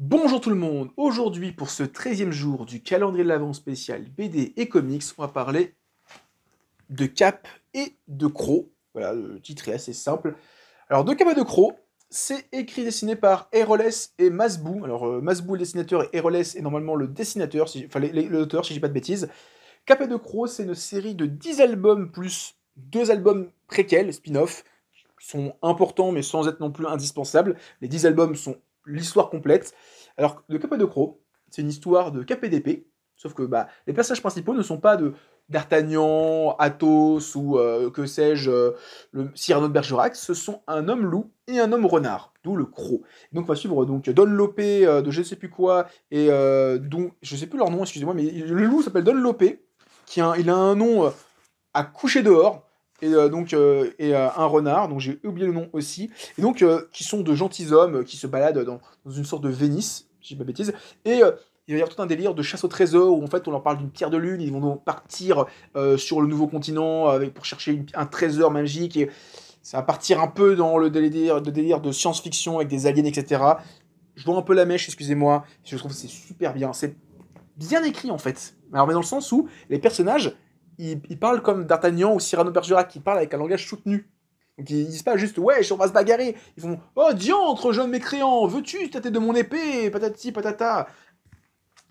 Bonjour tout le monde, aujourd'hui pour ce 13e jour du calendrier de l'Avent spécial BD et comics, on va parler de Cap et de Croc. Voilà, le titre est assez simple. Alors de Cap et de Croc, c'est écrit et dessiné par Erroles et Masbou. Alors Masbou est le dessinateur et Erroles est normalement le dessinateur, enfin l'auteur si je dis pas de bêtises. Cap et de Croc, c'est une série de 10 albums plus 2 albums préquels, spin-off, qui sont importants mais sans être non plus indispensables. Les 10 albums sont l'histoire complète. Alors, de Cap et de Croc, c'est une histoire de Cap et d'épée, sauf que les personnages principaux ne sont pas d'Artagnan, Athos ou que sais-je, le Cyrano de Bergerac, ce sont un homme loup et un homme renard, d'où le Croc. Donc on va suivre Don Lopé de je ne sais plus quoi, et dont, je ne sais plus leur nom, excusez-moi, mais le loup s'appelle Don Lopé, il a un nom à coucher dehors, et un renard, dont j'ai oublié le nom aussi, et donc qui sont de gentilshommes qui se baladent dans une sorte de Vénice, si je dis pas de bêtises, et il va y avoir tout un délire de chasse au trésor où en fait on leur parle d'une pierre de lune, ils vont donc partir sur le nouveau continent pour chercher un trésor magique, et ça va partir un peu dans le délire de science-fiction avec des aliens, etc. Je vois un peu la mèche, excusez-moi, je trouve que c'est super bien, c'est bien écrit en fait. Alors mais dans le sens où les personnages, ils parlent comme D'Artagnan ou Cyrano de Bergerac, qui parlent avec un langage soutenu. Donc ils disent pas juste ouais, on va se bagarrer. Ils font oh diantre, jeune mécréant, veux-tu tâter de mon épée, patati patata.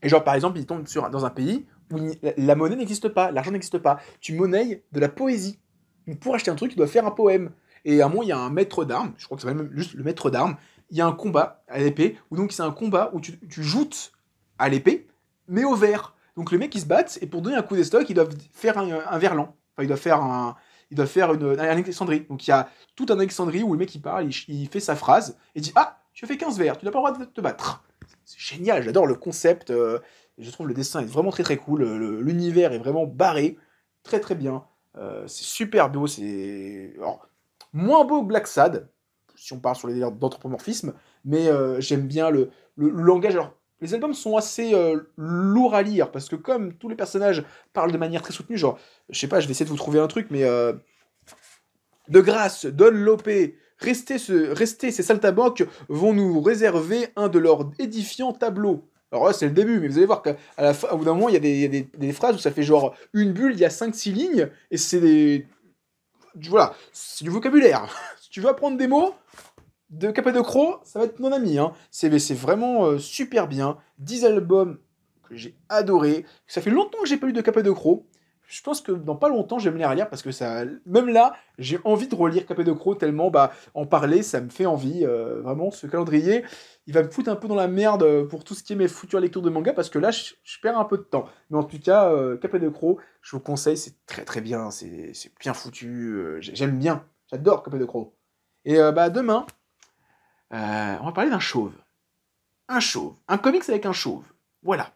Et genre par exemple, ils tombent dans un pays où la monnaie n'existe pas, l'argent n'existe pas. Tu monnaies de la poésie. Donc pour acheter un truc, tu dois faire un poème. Et à un moment, il y a un maître d'armes, je crois que c'est même juste le maître d'armes. Il y a un combat à l'épée, où donc c'est un combat où tu joutes à l'épée, mais au verre. Donc les mecs ils se battent, et pour donner un coup d'estoc, ils doivent faire un verlan. Enfin, ils doivent faire un Alexandrie. Donc il y a tout un Alexandrie où le mec il parle, il fait sa phrase, et dit ah, tu as fait 15 verres, tu n'as pas le droit de te battre. C'est génial, j'adore le concept. Je trouve le dessin est vraiment très très cool. L'univers est vraiment barré, très très bien. C'est super beau. C'est alors, moins beau que Black Sad, si on parle sur les délires d'anthropomorphisme, mais j'aime bien le langage. Alors, les albums sont assez lourds à lire parce que comme tous les personnages parlent de manière très soutenue, genre, je sais pas, je vais essayer de vous trouver un truc, mais de grâce, Don Lopé, restez, ces saltimbanques vont nous réserver un de leurs édifiants tableaux. Alors là, c'est le début, mais vous allez voir qu'à la fin, au bout d'un moment, il y a des phrases où ça fait genre une bulle, il y a 5-6 lignes, et c'est des. Voilà, c'est du vocabulaire. Si tu veux apprendre des mots de Cap et de Croc, ça va être mon ami. Hein. C'est vraiment super bien. 10 albums que j'ai adoré. Ça fait longtemps que j'ai pas lu de Cap et de Croc. Je pense que dans pas longtemps, je vais me les relire parce que ça, même là, j'ai envie de relire Cap et de Croc tellement, en parler, ça me fait envie. Vraiment, ce calendrier, il va me foutre un peu dans la merde pour tout ce qui est mes futures lectures de manga parce que là, je perds un peu de temps. Mais en tout cas, Cap et de Croc, je vous conseille, c'est très très bien, c'est bien foutu. J'aime bien, j'adore Cap et de Croc. Et demain, on va parler d'un chauve. Un chauve. Un comics avec un chauve. Voilà.